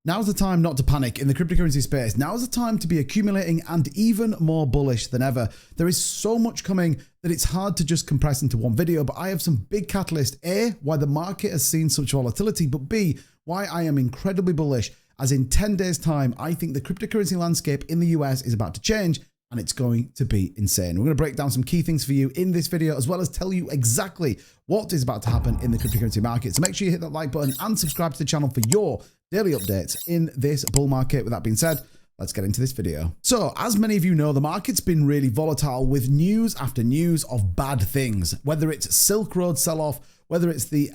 Now's the time not to panic in the cryptocurrency space. Now's the time to be accumulating and even more bullish than ever. There is so much coming that it's hard to just compress into one video, but I have some big catalysts. A, why the market has seen such volatility, but B, why I am incredibly bullish, as in 10 days time, I think the cryptocurrency landscape in the US is about to change and it's going to be insane. We're going to break down some key things for you in this video, as well as tell you exactly what is about to happen in the cryptocurrency market. So make sure you hit that like button and subscribe to the channel for your daily updates in this bull market. With that being said, let's get into this video. So as many of you know, the market's been really volatile with news after news of bad things, whether it's Silk Road sell-off, whether it's the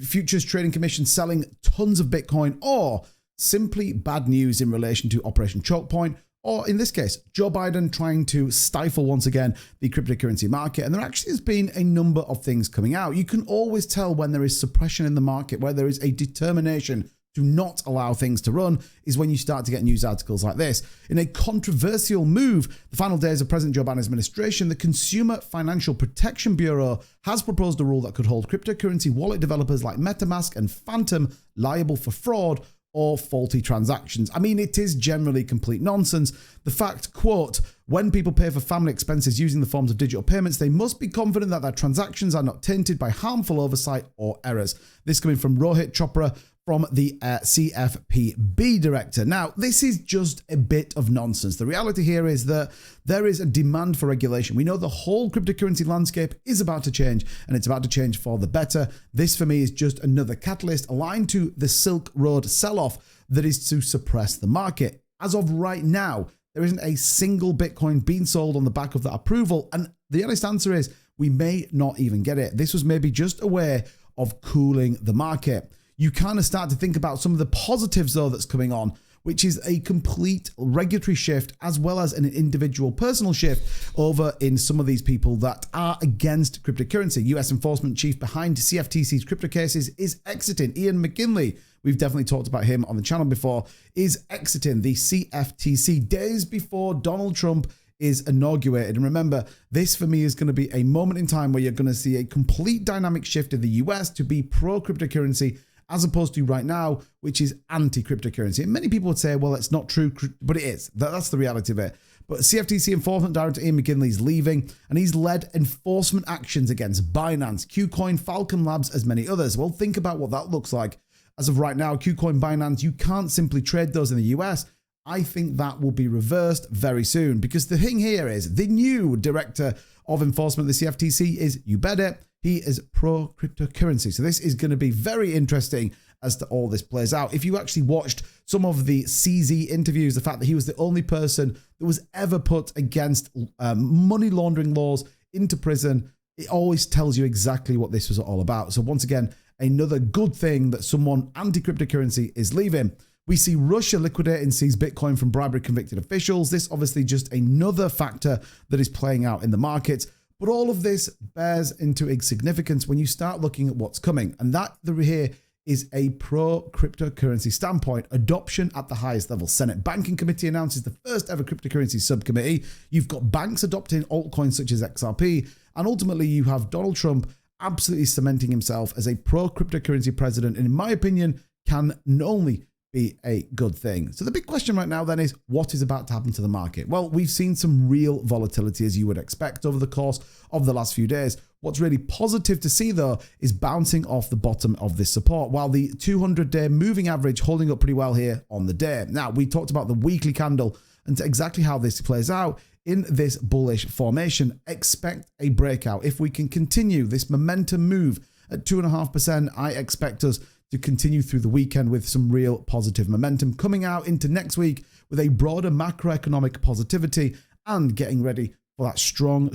Futures Trading Commission selling tons of Bitcoin, or simply bad news in relation to Operation Choke Point, or in this case, Joe Biden trying to stifle once again the cryptocurrency market. And there actually has been a number of things coming out. You can always tell when there is suppression in the market, where there is a determination to not allow things to run, is when you start to get news articles like this. In a controversial move, the final days of President Joe Biden's administration, the Consumer Financial Protection Bureau has proposed a rule that could hold cryptocurrency wallet developers like MetaMask and Phantom liable for fraud or faulty transactions. I mean, it is generally complete nonsense. The fact, quote, when people pay for family expenses using the forms of digital payments, they must be confident that their transactions are not tainted by harmful oversight or errors. This coming from Rohit Chopra, from the CFPB director. Now, this is just a bit of nonsense. The reality here is that there is a demand for regulation. We know the whole cryptocurrency landscape is about to change, and it's about to change for the better. This, for me, is just another catalyst aligned to the Silk Road sell-off that is to suppress the market. As of right now, there isn't a single Bitcoin being sold on the back of that approval, and the honest answer is we may not even get it. This was maybe just a way of cooling the market. You kind of start to think about some of the positives, though, that's coming on, which is a complete regulatory shift as well as an individual personal shift over in some of these people that are against cryptocurrency. US enforcement chief behind CFTC's crypto cases is exiting. Ian McKinley, we've definitely talked about him on the channel before, is exiting the CFTC days before Donald Trump is inaugurated. And remember, this for me is going to be a moment in time where you're going to see a complete dynamic shift in the US to be pro-cryptocurrency, as opposed to right now, which is anti-cryptocurrency. And many people would say, well, it's not true, but it is. That's the reality of it. But CFTC Enforcement Director Ian McKinley is leaving, and he's led enforcement actions against Binance, KuCoin, Falcon Labs, as many others. Well, think about what that looks like. As of right now, KuCoin, Binance, you can't simply trade those in the US. I think that will be reversed very soon, because the thing here is the new director of enforcement of the CFTC is, you bet it, he is pro-cryptocurrency. So this is going to be very interesting as to all this plays out. If you actually watched some of the CZ interviews, the fact that he was the only person that was ever put against money laundering laws into prison, it always tells you exactly what this was all about. So once again, another good thing that someone anti-cryptocurrency is leaving. We see Russia liquidating seize Bitcoin from bribery convicted officials. This obviously just another factor that is playing out in the markets. But all of this bears into significance when you start looking at what's coming. And that here is a pro-cryptocurrency standpoint. Adoption at the highest level. Senate Banking Committee announces the first ever cryptocurrency subcommittee. You've got banks adopting altcoins such as XRP. And ultimately, you have Donald Trump absolutely cementing himself as a pro-cryptocurrency president. And in my opinion, can only be a good thing. So the big question right now then is, what is about to happen to the market? Well, we've seen some real volatility, as you would expect, over the course of the last few days. What's really positive to see, though, is bouncing off the bottom of this support, while the 200-day moving average holding up pretty well here on the day. Now, we talked about the weekly candle and exactly how this plays out in this bullish formation. Expect a breakout. If we can continue this momentum move at 2.5%, I expect us to continue through the weekend with some real positive momentum coming out into next week with a broader macroeconomic positivity and getting ready for that strong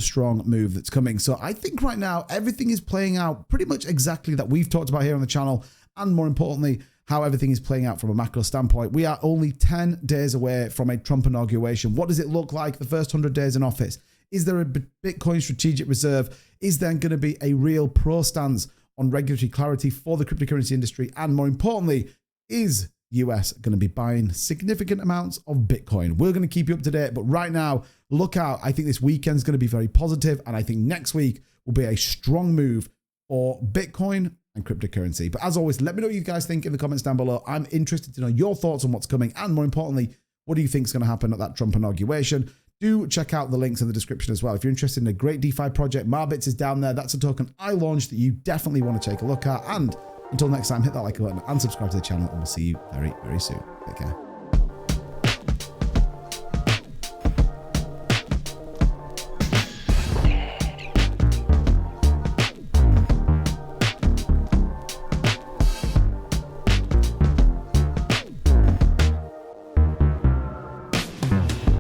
move that's coming. So I think right now everything is playing out pretty much exactly that we've talked about here on the channel, and more importantly, how everything is playing out from a macro standpoint. We are only 10 days away from a Trump inauguration. What does it look like the first 100 days in office? Is there a Bitcoin strategic reserve? Is there going to be a real pro stance on regulatory clarity for the cryptocurrency industry? And more importantly, is US going to be buying significant amounts of Bitcoin? We're going to keep you up to date, but right now, look out. I think this weekend's going to be very positive, and I think next week will be a strong move for Bitcoin and cryptocurrency. But as always, let me know what you guys think in the comments down below. I'm interested to know your thoughts on what's coming, and more importantly, what do you think is going to happen at that Trump inauguration? Do check out the links in the description as well. If you're interested in a great DeFi project, Marbits is down there. That's a token I launched that you definitely want to take a look at. And until next time, hit that like button and subscribe to the channel, and we'll see you very, very soon. Take care.